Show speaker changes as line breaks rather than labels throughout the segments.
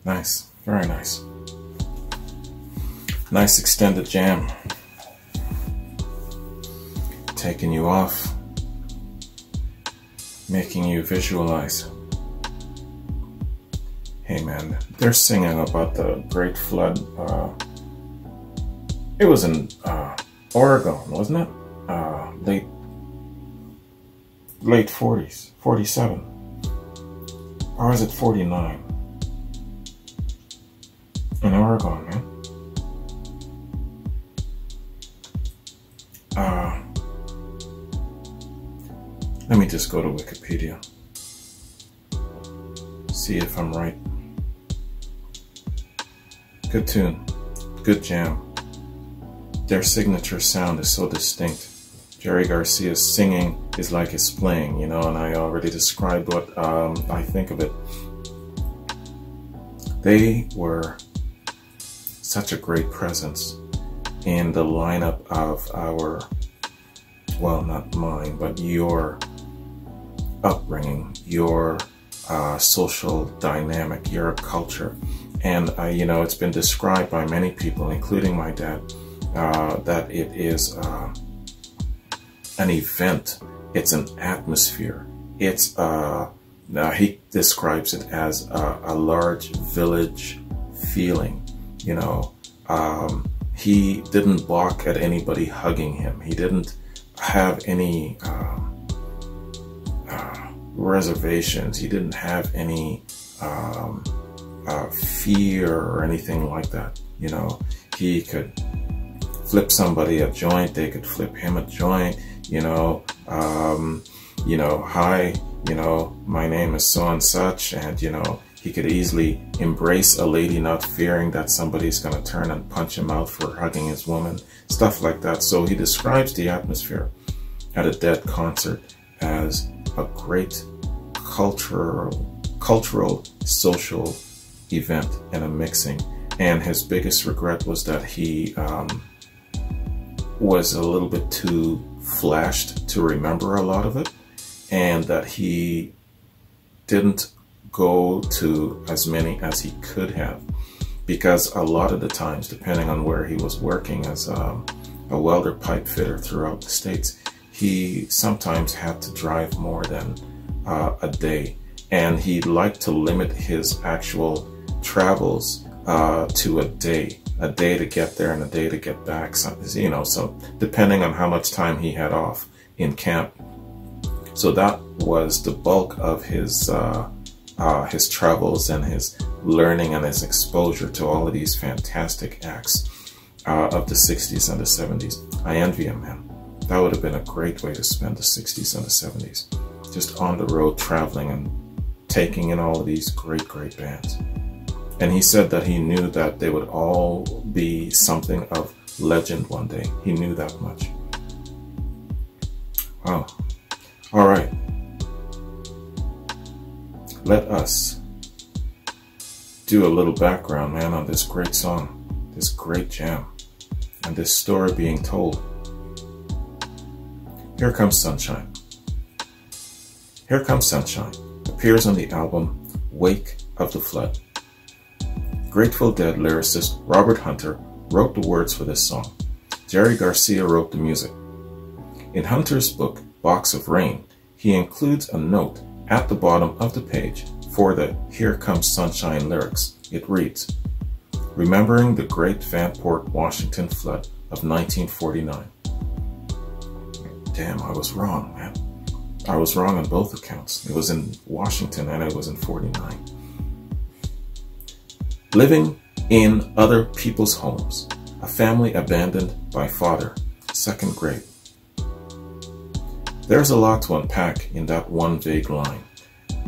Nice, very nice. Nice extended jam. Taking you off, making you visualize. Hey man, they're singing about the Great Flood. It was in Oregon, wasn't it? Late 40s, 47. Or was it 49? In Oregon, man. Let me just go to Wikipedia. See if I'm right. Good tune. Good jam. Their signature sound is so distinct. Jerry Garcia's singing is like his playing, you know, and I already described what I think of it. They were such a great presence in the lineup of our, well, not mine, but your upbringing, your social dynamic, your culture. And, you know, it's been described by many people, including my dad, that it is an event. It's an atmosphere. It's, he describes it as a large village feeling, you know. He didn't balk at anybody hugging him. He didn't have any reservations. He didn't have any fear or anything like that. You know, he could flip somebody a joint. They could flip him a joint. You know, hi, you know, my name is so and such, and you know, he could easily embrace a lady, not fearing that somebody's going to turn and punch him out for hugging his woman, stuff like that. So he describes the atmosphere at a Dead concert as a great cultural, social event and a mixing. And his biggest regret was that he was a little bit too flashed to remember a lot of it, and that he didn't go to as many as he could have, because a lot of the times, depending on where he was working as a welder pipe fitter throughout the States, he sometimes had to drive more than a day, and he liked to limit his actual travels to a day to get there and a day to get back. So, you know, so depending on how much time he had off in camp. So that was the bulk of his travels and his learning and his exposure to all of these fantastic acts of the 60s and the 70s. I envy him, man. That would have been a great way to spend the 60s and the 70s. Just on the road traveling and taking in all of these great bands. And he said that he knew that they would all be something of legend one day. He knew that much. Wow. All right. Let us do a little background, man, on this great song, this great jam, and this story being told. Here Comes Sunshine. Here Comes Sunshine appears on the album Wake of the Flood. Grateful Dead lyricist Robert Hunter wrote the words for this song. Jerry Garcia wrote the music. In Hunter's book, Box of Rain, he includes a note at the bottom of the page for the Here Comes Sunshine lyrics. It reads, "Remembering the Great Vanport, Washington flood of 1949. Damn, I was wrong, man. I was wrong on both accounts. It was in Washington and it was in 49. Living in other people's homes, a family abandoned by father, 2nd grade. There's a lot to unpack in that one vague line,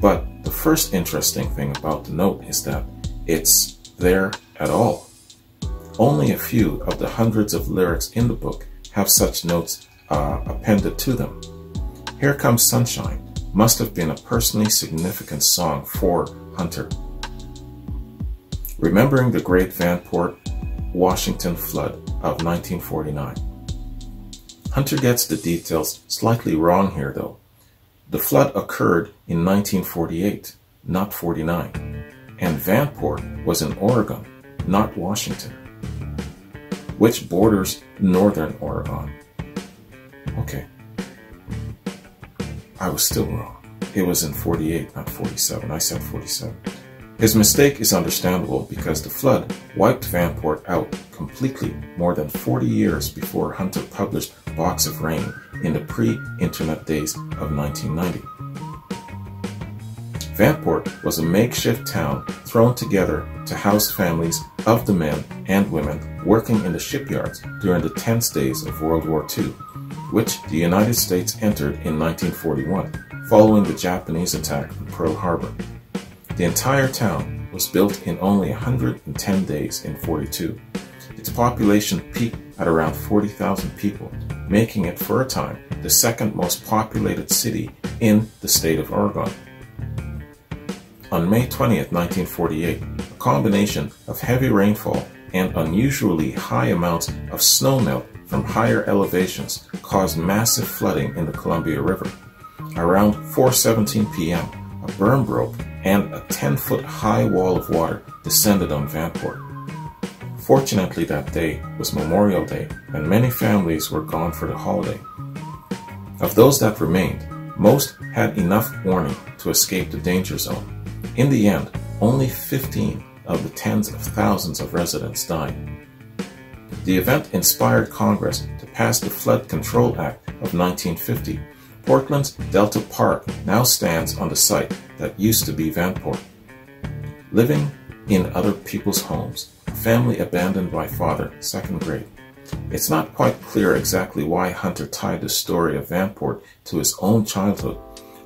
but the first interesting thing about the note is that it's there at all. Only a few of the hundreds of lyrics in the book have such notes appended to them. Here Comes Sunshine must have been a personally significant song for Hunter. Remembering the Great Vanport, Washington flood of 1949. Hunter gets the details slightly wrong here though. The flood occurred in 1948, not 49, and Vanport was in Oregon, not Washington, which borders northern Oregon. Okay. I was still wrong. It was in 48, not 47. I said 47. His mistake is understandable because the flood wiped Vanport out completely more than 40 years before Hunter published Box of Rain in the pre-internet days of 1990. Vanport was a makeshift town thrown together to house families of the men and women working in the shipyards during the tense days of World War II, which the United States entered in 1941, following the Japanese attack on Pearl Harbor. The entire town was built in only 110 days in 42. Its population peaked at around 40,000 people, making it for a time the second most populated city in the state of Oregon. On May 20th, 1948, a combination of heavy rainfall and unusually high amounts of snowmelt from higher elevations caused massive flooding in the Columbia River. Around 4:17 p.m., a berm broke and a 10-foot high wall of water descended on Vanport. Fortunately, that day was Memorial Day, and many families were gone for the holiday. Of those that remained, most had enough warning to escape the danger zone. In the end, only 15 of the tens of thousands of residents died. The event inspired Congress to pass the Flood Control Act of 1950. Portland's Delta Park now stands on the site that used to be Vanport. Living in other people's homes, a family abandoned by father, 2nd grade. It's not quite clear exactly why Hunter tied the story of Vanport to his own childhood.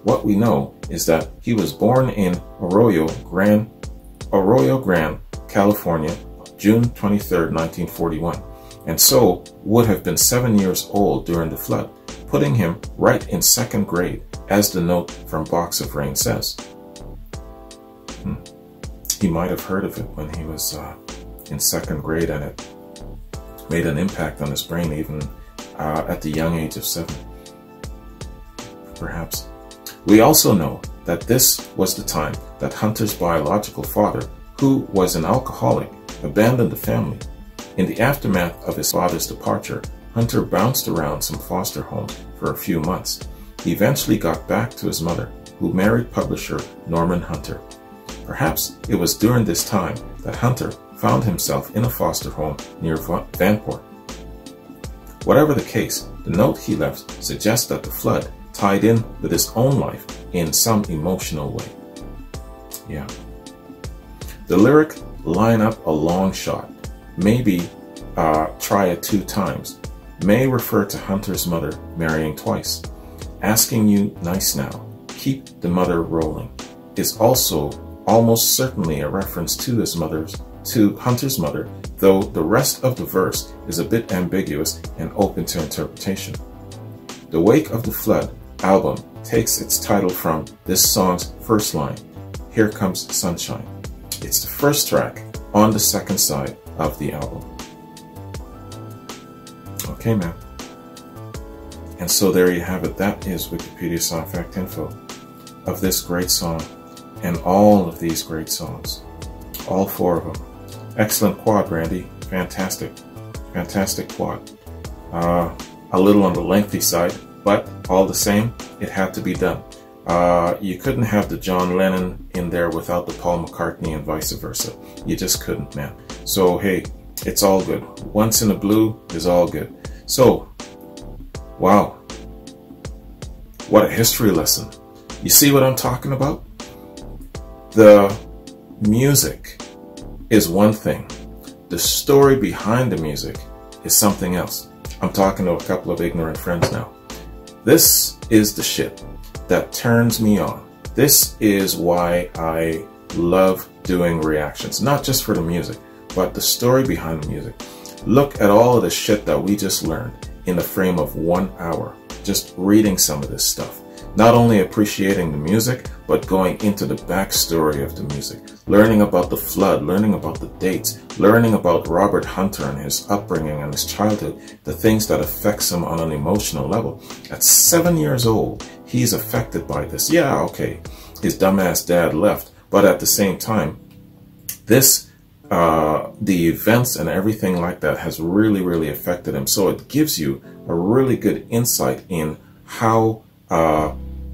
What we know is that he was born in Arroyo Grande, California, June 23, 1941, and so would have been 7 years old during the flood, putting him right in 2nd grade, as the note from Box of Rain says. He might have heard of it when he was in 2nd grade, and it made an impact on his brain even at the young age of 7. Perhaps. We also know that this was the time that Hunter's biological father, who was an alcoholic, abandoned the family. In the aftermath of his father's departure, Hunter bounced around some foster homes for a few months. He eventually got back to his mother, who married publisher Norman Hunter. Perhaps it was during this time that Hunter found himself in a foster home near Vanport. Whatever the case, the note he left suggests that the flood tied in with his own life in some emotional way. Yeah. The lyric, "line up a long shot," maybe "try it 2 times," may refer to Hunter's mother marrying twice. "Asking you nice now, keep the mother rolling," is also almost certainly a reference to Hunter's mother, though the rest of the verse is a bit ambiguous and open to interpretation. The Wake of the Flood album takes its title from this song's first line, "Here Comes Sunshine." It's the first track on the 2nd side of the album. Okay, man. And so there you have it. That is Wikipedia Song Fact Info of this great song and all of these great songs. All 4 of them. Excellent quad, Randy. Fantastic. Fantastic quad. A little on the lengthy side, but all the same, it had to be done. You couldn't have the John Lennon in there without the Paul McCartney and vice versa. You just couldn't, man. So, hey, it's all good. Once in a blue is all good. So, wow. What a history lesson. You see what I'm talking about? The music is one thing. The story behind the music is something else. I'm talking to a couple of ignorant friends now. This is the shit that turns me on. This is why I love doing reactions, not just for the music, but the story behind the music. Look at all of the shit that we just learned in the frame of 1 hour, just reading some of this stuff. Not only appreciating the music, but going into the backstory of the music, learning about the flood, learning about the dates, learning about Robert Hunter and his upbringing and his childhood, the things that affects him on an emotional level. At 7 years old, he's affected by this. Yeah, okay, his dumbass dad left, but at the same time, This, the events and everything like that has really, really affected him. So it gives you a really good insight in how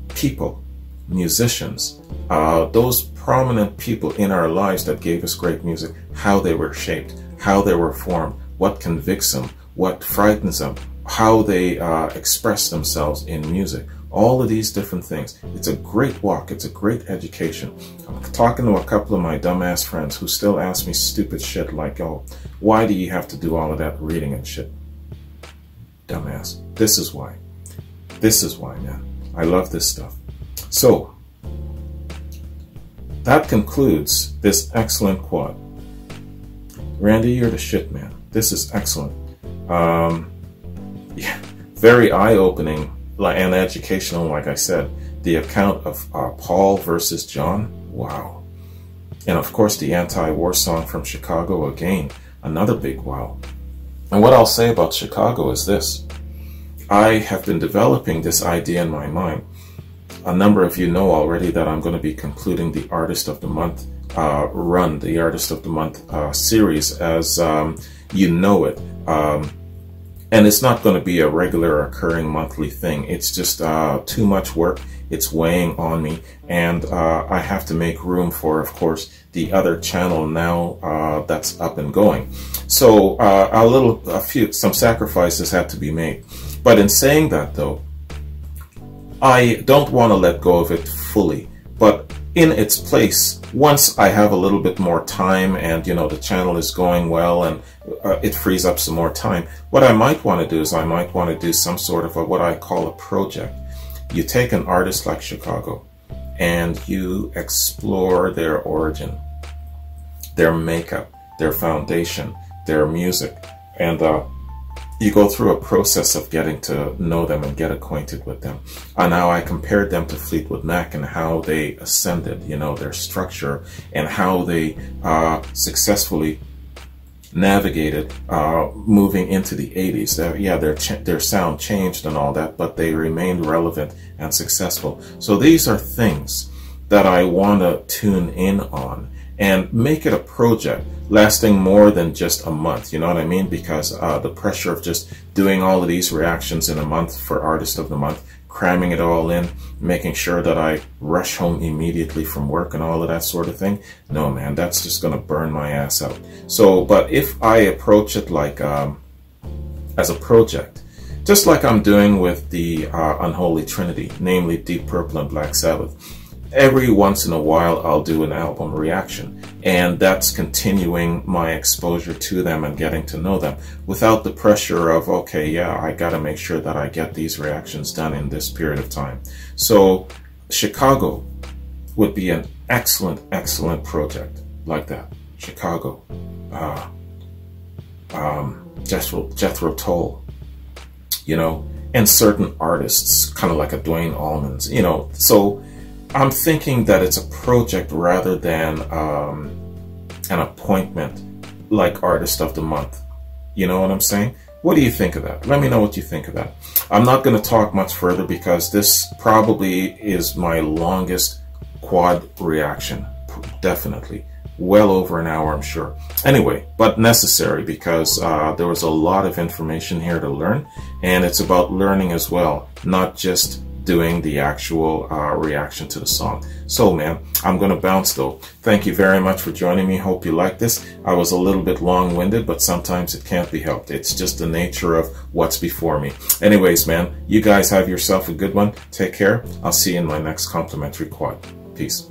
people, musicians, those prominent people in our lives that gave us great music, how they were shaped, how they were formed, what convicts them, what frightens them, how they express themselves in music. All of these different things. It's a great walk. It's a great education. I'm talking to a couple of my dumbass friends who still ask me stupid shit like, oh, why do you have to do all of that reading and shit? Dumbass. This is why. This is why, man. I love this stuff. So, that concludes this excellent quad. Randy, you're the shit, man. This is excellent. Yeah, very eye-opening and educational, like I said. The account of Paul versus John, wow. And of course the anti-war song from Chicago, again, another big wow. And what I'll say about Chicago is this. I have been developing this idea in my mind. A number of you know already that I'm going to be concluding the Artist of the Month run, the Artist of the Month series as you know it. And it's not going to be a regular occurring monthly thing. It's just too much work. It's weighing on me. And I have to make room for, of course, the other channel now that's up and going. So some sacrifices had to be made. But in saying that, though, I don't want to let go of it fully. But in its place, once I have a little bit more time and, you know, the channel is going well and it frees up some more time, what I might want to do is I might want to do some sort of what I call a project. You take an artist like Chicago and you explore their origin, their makeup, their foundation, their music, and you go through a process of getting to know them and get acquainted with them. And now I compared them to Fleetwood Mac and how they ascended, you know, their structure and how they successfully navigated moving into the 80s. Yeah, their sound changed and all that, but they remained relevant and successful. So these are things that I want to tune in on and make it a project lasting more than just a month, you know what I mean? Because the pressure of just doing all of these reactions in a month for Artist of the Month, cramming it all in, making sure that I rush home immediately from work and all of that sort of thing. No, man, that's just going to burn my ass out. So, but if I approach it like as a project, just like I'm doing with the Unholy Trinity, namely Deep Purple and Black Sabbath, every once in a while I'll do an album reaction, and that's continuing my exposure to them and getting to know them without the pressure of, okay, yeah, I gotta make sure that I get these reactions done in this period of time. So Chicago would be an excellent, excellent project like that. Chicago, Jethro Tull, you know, and certain artists, kind of like a Dwayne Allman's, you know. So I'm thinking that it's a project rather than an appointment like Artist of the Month. You know what I'm saying? What do you think of that? Let me know what you think of that. I'm not going to talk much further because this probably is my longest quad reaction. Definitely. Well over an hour, I'm sure. Anyway, but necessary because there was a lot of information here to learn, and it's about learning as well, not just doing the actual reaction to the song. So, man, I'm going to bounce though. Thank you very much for joining me. Hope you like this. I was a little bit long-winded, but sometimes it can't be helped. It's just the nature of what's before me. Anyways, man, you guys have yourself a good one. Take care. I'll see you in my next complimentary quad. Peace.